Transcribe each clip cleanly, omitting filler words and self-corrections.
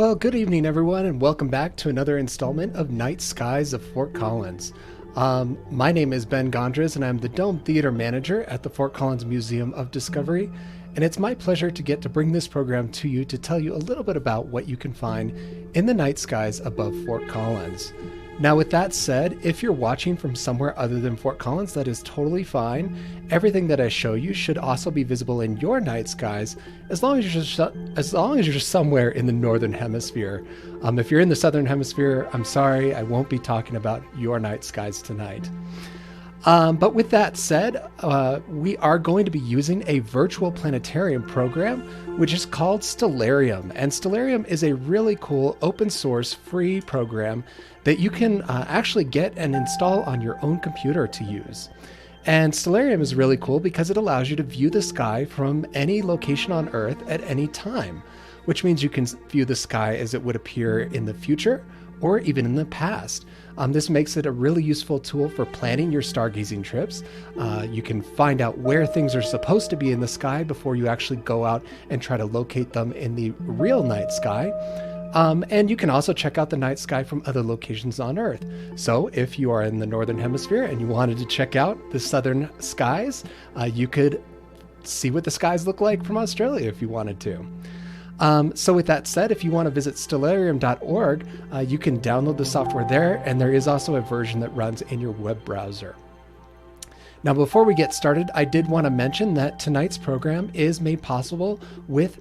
Well, good evening, everyone, and welcome back to another installment of Night Skies of Fort Collins. My name is Ben Gondres, and I'm the Dome Theater Manager at the Fort Collins Museum of Discovery, and it's my pleasure to get to bring this program to you to tell you a little bit about what you can find in the night skies above Fort Collins. Now, with that said, if you're watching from somewhere other than Fort Collins, that is totally fine. Everything that I show you should also be visible in your night skies, as long as you're somewhere in the northern hemisphere. If you're in the southern hemisphere, I'm sorry, I won't be talking about your night skies tonight. But with that said, we are going to be using a virtual planetarium program, which is called Stellarium. And Stellarium is a really cool open source free program that you can actually get and install on your own computer to use. And Stellarium is really cool because it allows you to view the sky from any location on Earth at any time, which means you can view the sky as it would appear in the future or even in the past. This makes it a really useful tool for planning your stargazing trips. You can find out where things are supposed to be in the sky before you actually go out and try to locate them in the real night sky. And you can also check out the night sky from other locations on Earth. So if you are in the northern hemisphere and you wanted to check out the southern skies, you could see what the skies look like from Australia if you wanted to. So with that said, if you want to visit stellarium.org, you can download the software there, and there is also a version that runs in your web browser. Now, before we get started, I did want to mention that tonight's program is made possible with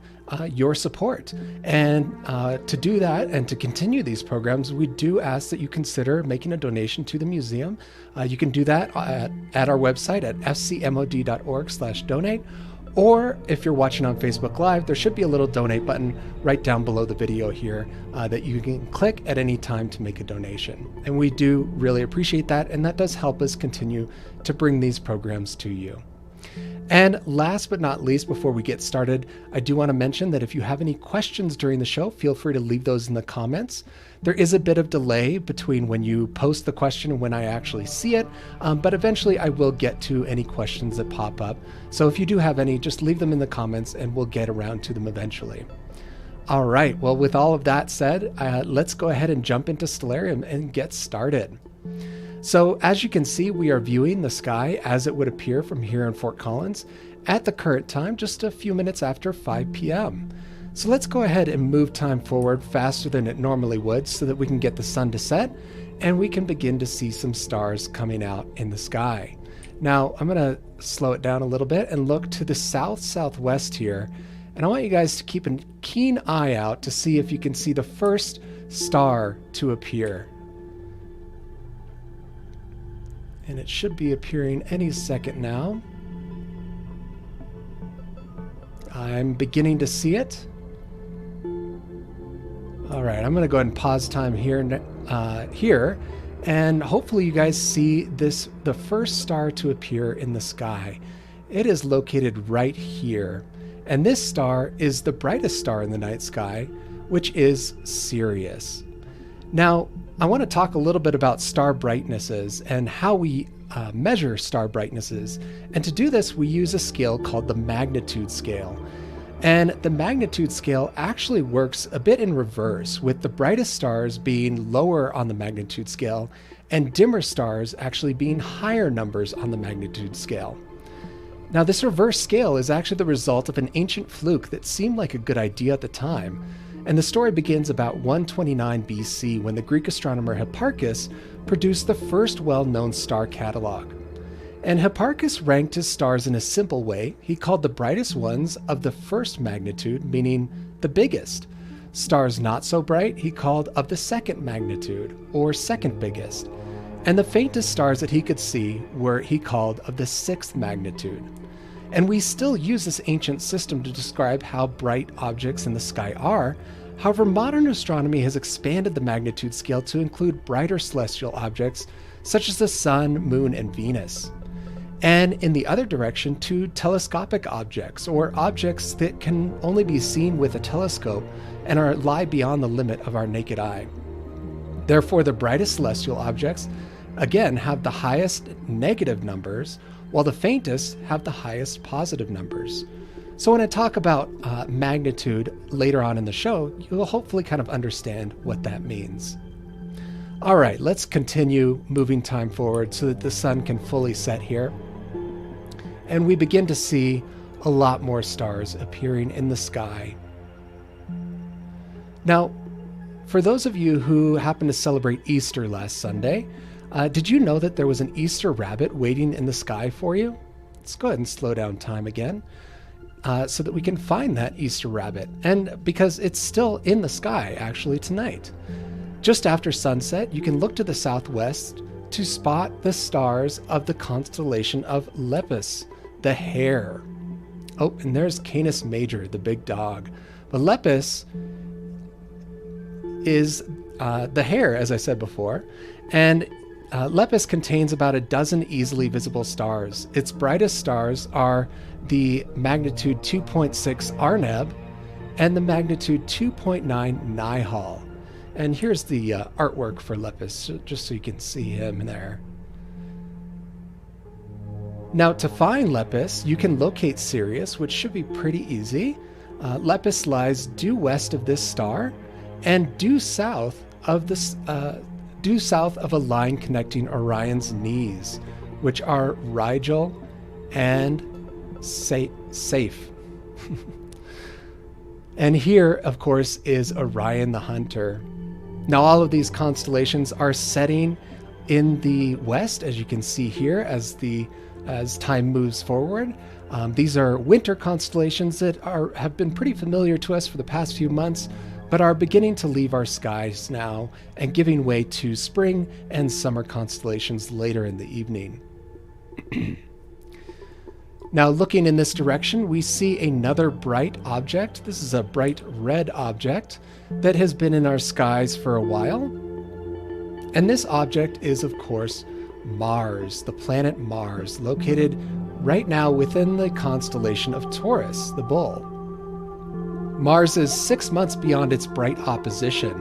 your support. And to do that and to continue these programs, we do ask that you consider making a donation to the museum. You can do that at our website at fcmod.org/donate. Or if you're watching on Facebook Live, there should be a little donate button right down below the video here that you can click at any time to make a donation. And we do really appreciate that, and that does help us continue to bring these programs to you. And last but not least, before we get started, I do want to mention that if you have any questions during the show, feel free to leave those in the comments. There is a bit of delay between when you post the question and when I actually see it, but eventually I will get to any questions that pop up. So if you do have any, just leave them in the comments and we'll get around to them eventually. All right, well, with all of that said, let's go ahead and jump into Stellarium and get started. So as you can see, we are viewing the sky as it would appear from here in Fort Collins at the current time, just a few minutes after 5 p.m. So let's go ahead and move time forward faster than it normally would so that we can get the sun to set and we can begin to see some stars coming out in the sky. Now, I'm going to slow it down a little bit and look to the southwest here. And I want you guys to keep a keen eye out to see if you can see the first star to appear. And it should be appearing any second now. I'm beginning to see it. All right, I'm going to go ahead and pause time here, and hopefully you guys see the first star to appear in the sky. It is located right here, and this star is the brightest star in the night sky, which is Sirius. Now, I want to talk a little bit about star brightnesses and how we measure star brightnesses. And to do this, we use a scale called the magnitude scale. And the magnitude scale actually works a bit in reverse, with the brightest stars being lower on the magnitude scale and dimmer stars actually being higher numbers on the magnitude scale. Now, this reverse scale is actually the result of an ancient fluke that seemed like a good idea at the time. And the story begins about 129 BC when the Greek astronomer Hipparchus produced the first well-known star catalog. And Hipparchus ranked his stars in a simple way. He called the brightest ones of the first magnitude, meaning the biggest. Stars not so bright, he called of the second magnitude, or second biggest. And the faintest stars that he could see he called of the sixth magnitude. And we still use this ancient system to describe how bright objects in the sky are. However, modern astronomy has expanded the magnitude scale to include brighter celestial objects such as the Sun, Moon, and Venus. And in the other direction, to telescopic objects, or objects that can only be seen with a telescope and lie beyond the limit of our naked eye. Therefore, the brightest celestial objects, again, have the highest negative numbers, while the faintest have the highest positive numbers. So when I talk about magnitude later on in the show, you'll hopefully kind of understand what that means. All right, let's continue moving time forward so that the sun can fully set here. And we begin to see a lot more stars appearing in the sky. Now, for those of you who happened to celebrate Easter last Sunday, did you know that there was an Easter rabbit waiting in the sky for you? Let's go ahead and slow down time again so that we can find that Easter rabbit. And because it's still in the sky actually tonight. Just after sunset, you can look to the southwest to spot the stars of the constellation of Lepus, the hare. Oh, and there's Canis Major, the big dog. But Lepus is the hare, as I said before, and Lepus contains about a dozen easily visible stars. Its brightest stars are the magnitude 2.6 Arneb and the magnitude 2.9 Nihal. And here's the artwork for Lepus, just so you can see him there. Now, to find Lepus, you can locate Sirius, which should be pretty easy. Lepus lies due west of this star and due south of a line connecting Orion's knees, which are Rigel and Safe. And here, of course, is Orion the Hunter. Now, all of these constellations are setting in the west, as you can see here, as time moves forward. These are winter constellations that have been pretty familiar to us for the past few months, but are beginning to leave our skies now and giving way to spring and summer constellations later in the evening. Now, looking in this direction, we see another bright object. This is a bright red object that has been in our skies for a while. And this object is, of course, Mars, the planet Mars, located right now within the constellation of Taurus, the bull. Mars is 6 months beyond its bright opposition,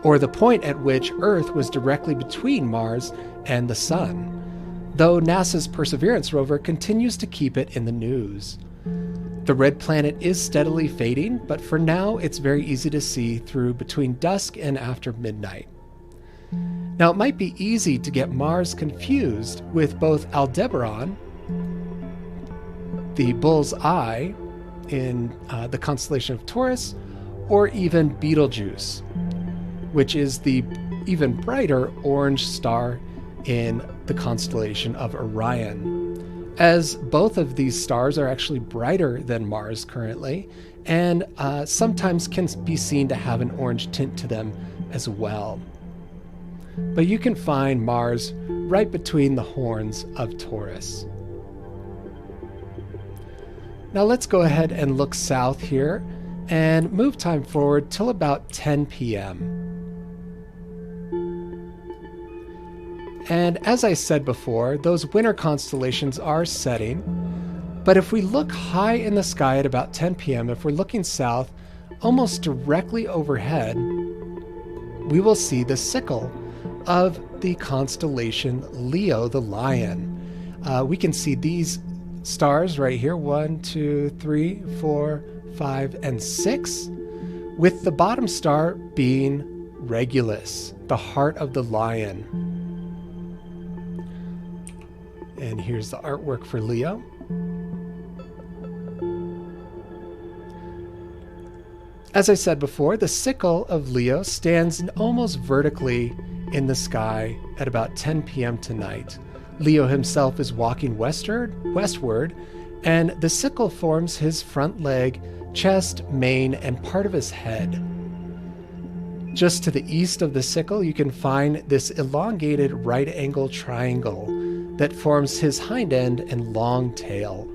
or the point at which Earth was directly between Mars and the Sun, though NASA's Perseverance rover continues to keep it in the news. The red planet is steadily fading, but for now it's very easy to see through between dusk and after midnight. Now, it might be easy to get Mars confused with both Aldebaran, the bull's eye in the constellation of Taurus, or even Betelgeuse, which is the even brighter orange star in the constellation of Orion, as both of these stars are actually brighter than Mars currently, and sometimes can be seen to have an orange tint to them as well. But you can find Mars right between the horns of Taurus. Now let's go ahead and look south here and move time forward till about 10 p.m. And as I said before, those winter constellations are setting. But if we look high in the sky at about 10 p.m., if we're looking south, almost directly overhead, we will see the sickle of the constellation Leo the Lion. We can see these stars right here, 1, 2, 3, 4, 5, and 6, with the bottom star being Regulus, the heart of the lion. And here's the artwork for Leo. As I said before, the sickle of Leo stands almost vertically in the sky at about 10 p.m. tonight. Leo himself is walking westward, and the sickle forms his front leg, chest, mane, and part of his head. Just to the east of the sickle, you can find this elongated right-angle triangle that forms his hind end and long tail.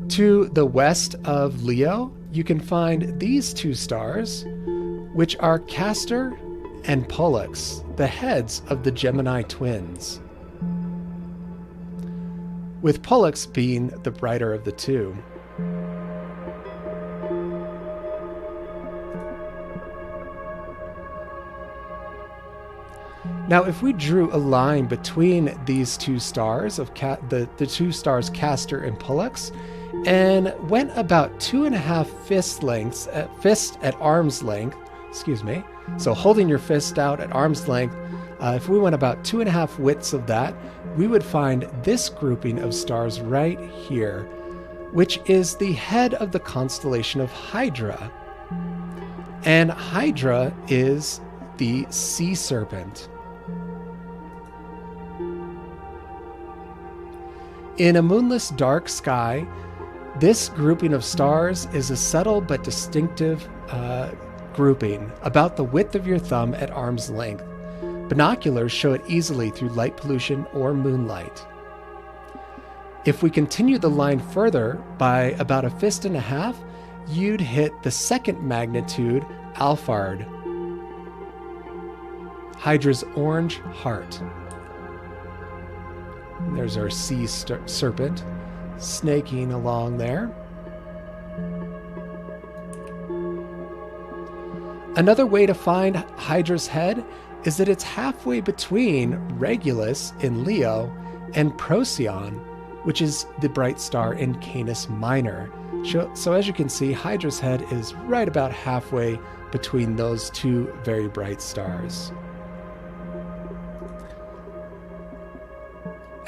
To the west of Leo, you can find these two stars, which are Castor and Pollux, the heads of the Gemini twins, with Pollux being the brighter of the two. Now, if we drew a line between these two stars of the two stars Castor and Pollux, and went about 2.5 fist at arm's length, excuse me. So holding your fist out at arm's length, if we went about 2.5 widths of that, we would find this grouping of stars right here, which is the head of the constellation of Hydra. And Hydra is the sea serpent. In a moonless dark sky, this grouping of stars is a subtle but distinctive grouping, about the width of your thumb at arm's length. Binoculars show it easily through light pollution or moonlight. If we continue the line further by about 1.5 fists, you'd hit the second magnitude Alphard, Hydra's orange heart. There's our sea serpent snaking along there. Another way to find Hydra's head is that it's halfway between Regulus in Leo and Procyon, which is the bright star in Canis Minor. So as you can see, Hydra's head is right about halfway between those two very bright stars.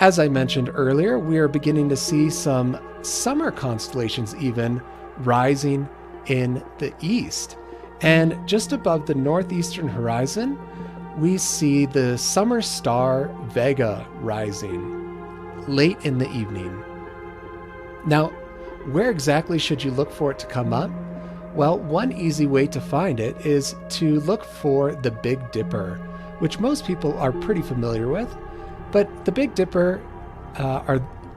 As I mentioned earlier, we are beginning to see some summer constellations even rising in the east. And just above the northeastern horizon, we see the summer star Vega rising late in the evening. Now, where exactly should you look for it to come up? Well, one easy way to find it is to look for the Big Dipper, which most people are pretty familiar with. But the Big Dipper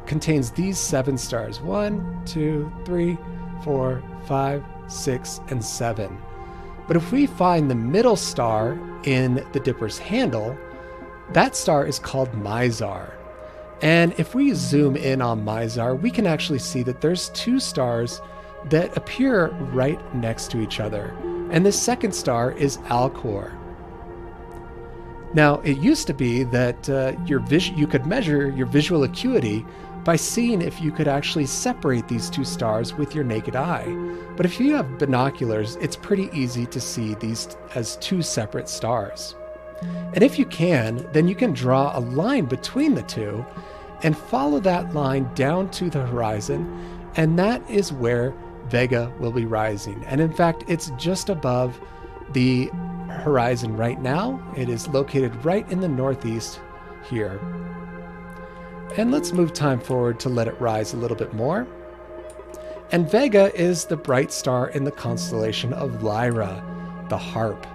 contains these 7 stars: 1, 2, 3, 4, 5, 6, and 7. But if we find the middle star in the Dipper's handle, that star is called Mizar. And if we zoom in on Mizar, we can actually see that there's 2 stars that appear right next to each other. And this second star is Alcor. Now, it used to be that you could measure your visual acuity by seeing if you could actually separate these 2 stars with your naked eye. But if you have binoculars, it's pretty easy to see these as 2 separate stars. And if you can, then you can draw a line between the 2 and follow that line down to the horizon, and that is where Vega will be rising. And in fact, it's just above the horizon right now. It is located right in the northeast here. And let's move time forward to let it rise a little bit more. And Vega is the bright star in the constellation of Lyra, the harp.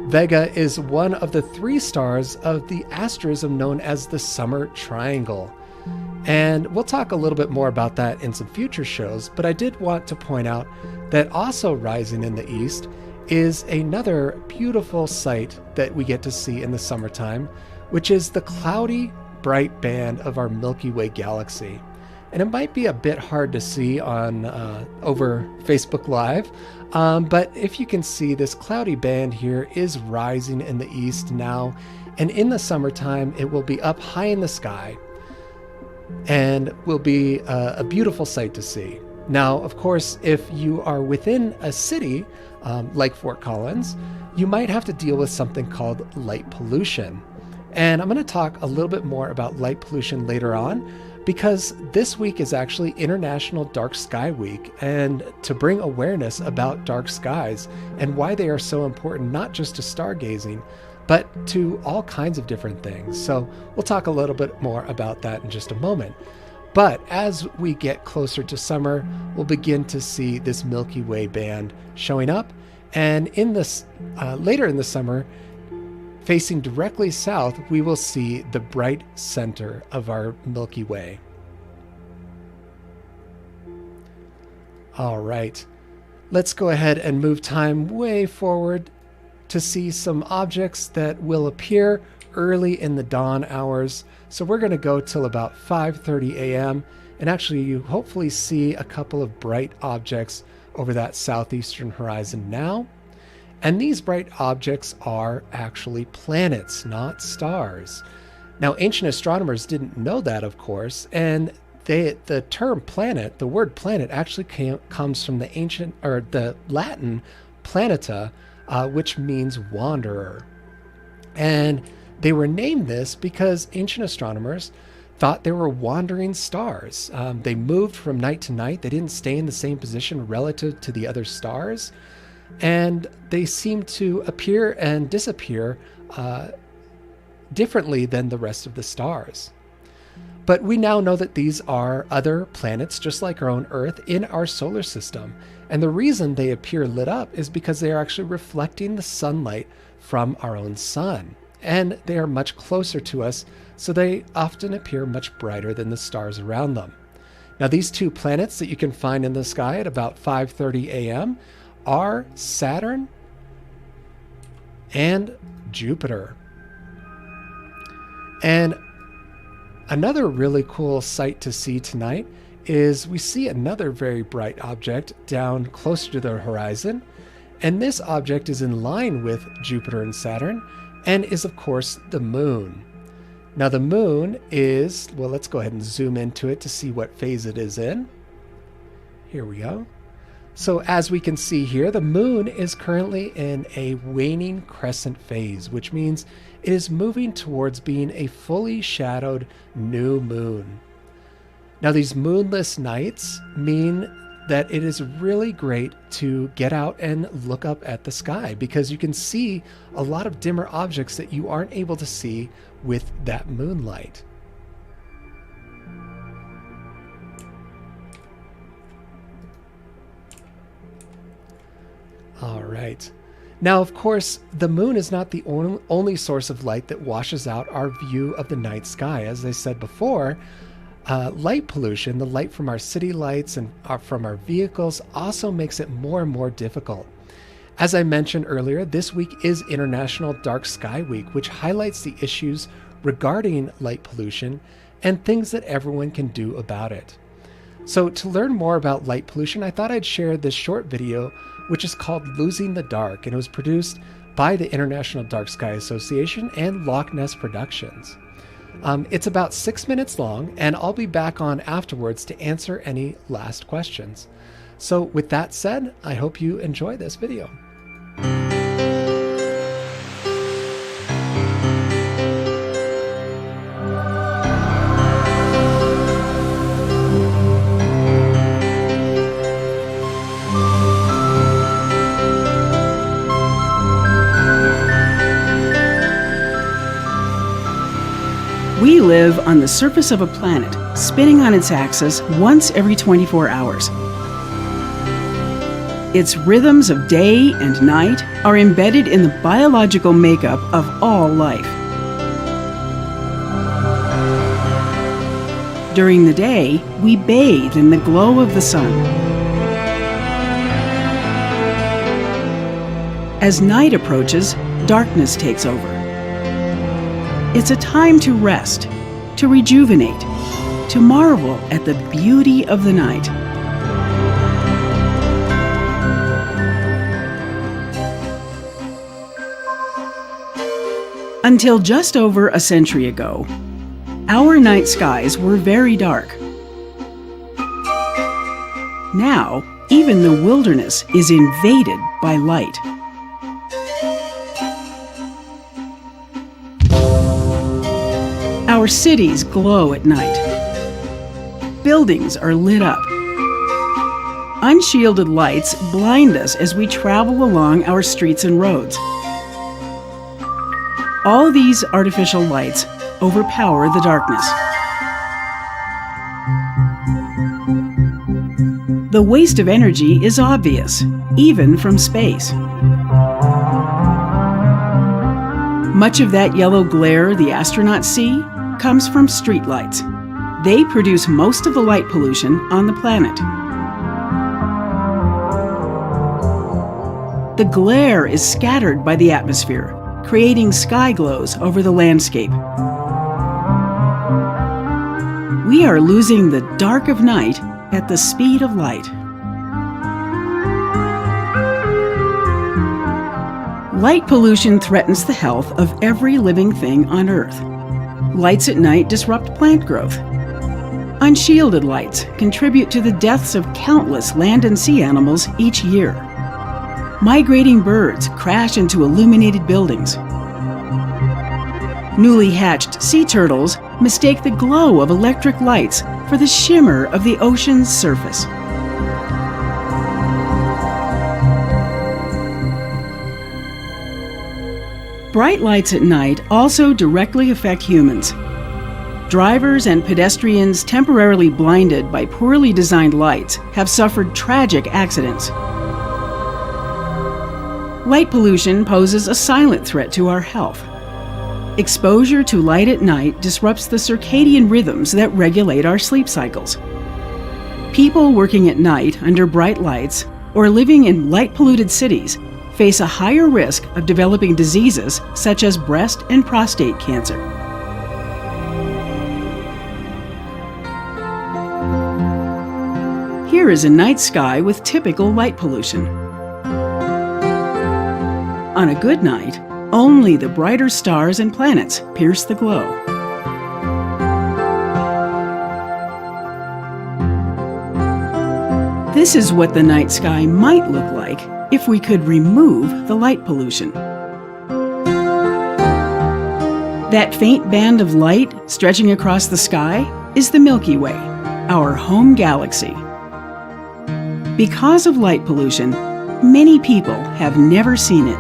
Vega is one of the 3 stars of the asterism known as the Summer Triangle. And we'll talk a little bit more about that in some future shows, but I did want to point out that also rising in the east is another beautiful sight that we get to see in the summertime, which is the cloudy, bright band of our Milky Way galaxy. And it might be a bit hard to see on over Facebook Live, but if you can see, this cloudy band here is rising in the east now, and in the summertime it will be up high in the sky and will be a beautiful sight to see. Now, of course, if you are within a city like Fort Collins, you might have to deal with something called light pollution. And I'm going to talk a little bit more about light pollution later on, because this week is actually International Dark Sky Week, and to bring awareness about dark skies and why they are so important, not just to stargazing, but to all kinds of different things. So we'll talk a little bit more about that in just a moment. But as we get closer to summer, we'll begin to see this Milky Way band showing up. And in this later in the summer, facing directly south, we will see the bright center of our Milky Way. All right, let's go ahead and move time way forward to see some objects that will appear early in the dawn hours. So we're going to go till about 5:30 a.m. and actually you hopefully see a couple of bright objects over that southeastern horizon now. And these bright objects are actually planets, not stars. Now, ancient astronomers didn't know that, of course, and the term planet, the word planet, actually comes from the Latin planeta, which means wanderer. And they were named this because ancient astronomers thought they were wandering stars. They moved from night to night. They didn't stay in the same position relative to the other stars. And they seemed to appear and disappear differently than the rest of the stars. But we now know that these are other planets, just like our own Earth, in our solar system. And the reason they appear lit up is because they are actually reflecting the sunlight from our own sun. And they are much closer to us, so they often appear much brighter than the stars around them. Now, these two planets that you can find in the sky at about 5:30 a.m. are Saturn and Jupiter. And another really cool sight to see tonight is we see another very bright object down closer to the horizon. And this object is in line with Jupiter and Saturn and is, of course, the moon. Now, the moon is, well, let's go ahead and zoom into it to see what phase it is in. Here we go. So as we can see here, the moon is currently in a waning crescent phase, which means it is moving towards being a fully shadowed new moon. Now, these moonless nights mean that it is really great to get out and look up at the sky because you can see a lot of dimmer objects that you aren't able to see with that moonlight. All right. Now, of course, the moon is not the only source of light that washes out our view of the night sky. As I said before, light pollution, the light from our city lights and from our vehicles, also makes it more and more difficult. As I mentioned earlier, this week is International Dark Sky Week, which highlights the issues regarding light pollution and things that everyone can do about it. So to learn more about light pollution, I thought I'd share this short video, which is called Losing the Dark, and it was produced by the International Dark Sky Association and Loch Ness Productions. It's about 6 minutes long, and I'll be back on afterwards to answer any last questions. So with that said, I hope you enjoy this video. We live on the surface of a planet, spinning on its axis once every 24 hours. Its rhythms of day and night are embedded in the biological makeup of all life. During the day, we bathe in the glow of the sun. As night approaches, darkness takes over. It's a time to rest, to rejuvenate, to marvel at the beauty of the night. Until just over a century ago, our night skies were very dark. Now, even the wilderness is invaded by light. Our cities glow at night. Buildings are lit up. Unshielded lights blind us as we travel along our streets and roads. All these artificial lights overpower the darkness. The waste of energy is obvious, even from space. Much of that yellow glare the astronauts see comes from streetlights. They produce most of the light pollution on the planet. The glare is scattered by the atmosphere, creating sky glows over the landscape. We are losing the dark of night at the speed of light. Light pollution threatens the health of every living thing on Earth. Lights at night disrupt plant growth. Unshielded lights contribute to the deaths of countless land and sea animals each year. Migrating birds crash into illuminated buildings. Newly hatched sea turtles mistake the glow of electric lights for the shimmer of the ocean's surface. Bright lights at night also directly affect humans. Drivers and pedestrians temporarily blinded by poorly designed lights have suffered tragic accidents. Light pollution poses a silent threat to our health. Exposure to light at night disrupts the circadian rhythms that regulate our sleep cycles. People working at night under bright lights or living in light-polluted cities face a higher risk of developing diseases such as breast and prostate cancer. Here is a night sky with typical light pollution. On a good night, only the brighter stars and planets pierce the glow. This is what the night sky might look like if we could remove the light pollution. That faint band of light stretching across the sky is the Milky Way, our home galaxy. Because of light pollution, many people have never seen it.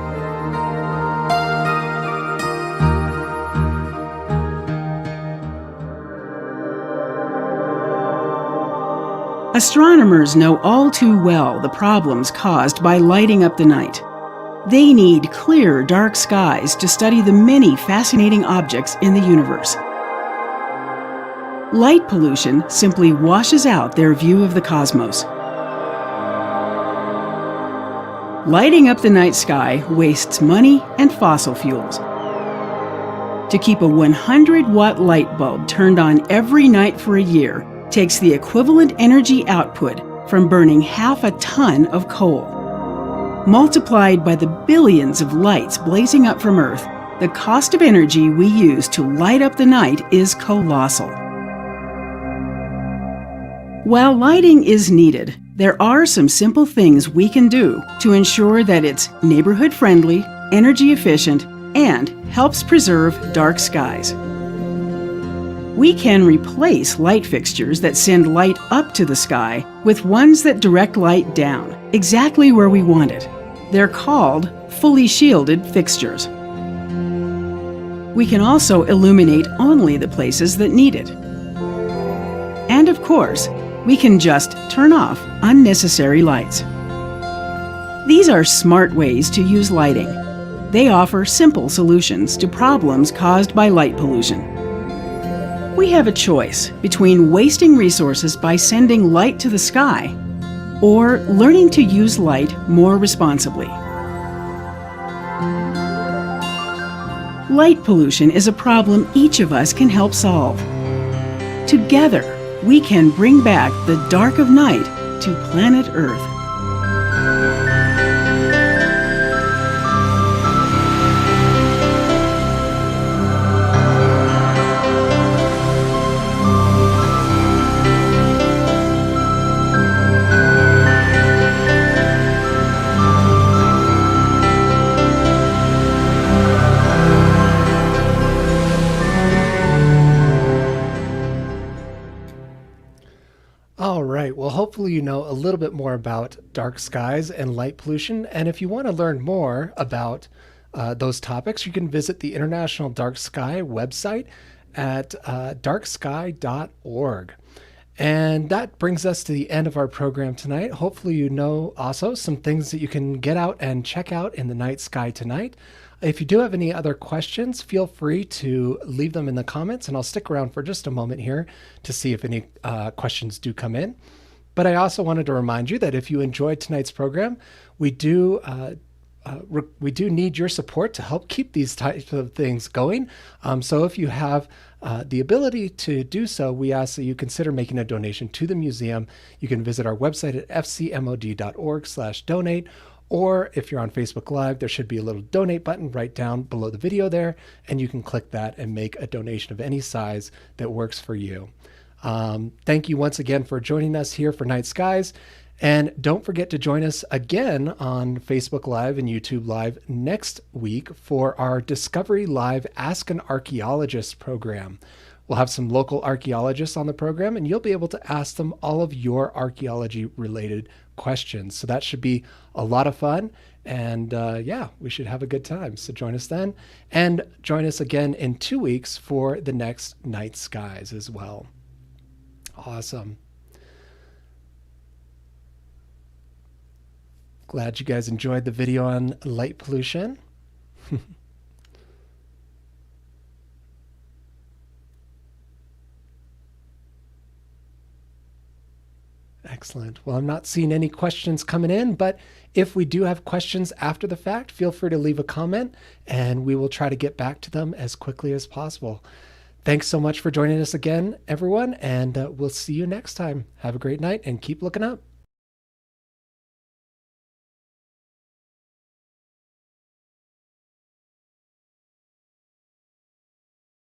Astronomers know all too well the problems caused by lighting up the night. They need clear, dark skies to study the many fascinating objects in the universe. Light pollution simply washes out their view of the cosmos. Lighting up the night sky wastes money and fossil fuels. To keep a 100-watt light bulb turned on every night for a year takes the equivalent energy output from burning half a ton of coal. Multiplied by the billions of lights blazing up from Earth, the cost of energy we use to light up the night is colossal. While lighting is needed, there are some simple things we can do to ensure that it's neighborhood-friendly, energy-efficient, and helps preserve dark skies. We can replace light fixtures that send light up to the sky with ones that direct light down, exactly where we want it. They're called fully shielded fixtures. We can also illuminate only the places that need it. And of course, we can just turn off unnecessary lights. These are smart ways to use lighting. They offer simple solutions to problems caused by light pollution. We have a choice between wasting resources by sending light to the sky or learning to use light more responsibly. Light pollution is a problem each of us can help solve. Together, we can bring back the dark of night to planet Earth. All right, well, hopefully you know a little bit more about dark skies and light pollution. And if you want to learn more about those topics, you can visit the International Dark Sky website at darksky.org. And that brings us to the end of our program tonight. Hopefully you know also some things that you can get out and check out in the night sky tonight. If you do have any other questions, feel free to leave them in the comments, and I'll stick around for just a moment here to see if any questions do come in. But I also wanted to remind you that if you enjoyed tonight's program, we do need your support to help keep these types of things going. So if you have the ability to do so, we ask that you consider making a donation to the museum. You can visit our website at fcmod.org/donate, Or if you're on Facebook Live, there should be a little donate button right down below the video there, and you can click that and make a donation of any size that works for you. Thank you once again for joining us here for Night Skies. And don't forget to join us again on Facebook Live and YouTube Live next week for our Discovery Live Ask an Archaeologist program. We'll have some local archaeologists on the program, and you'll be able to ask them all of your archaeology-related questions. So that should be a lot of fun. And yeah, we should have a good time. So join us then. And join us again in 2 weeks for the next Night Skies as well. Awesome. Glad you guys enjoyed the video on light pollution. Excellent. Well, I'm not seeing any questions coming in, but if we do have questions after the fact, feel free to leave a comment and we will try to get back to them as quickly as possible. Thanks so much for joining us again, everyone, and we'll see you next time. Have a great night and keep looking up.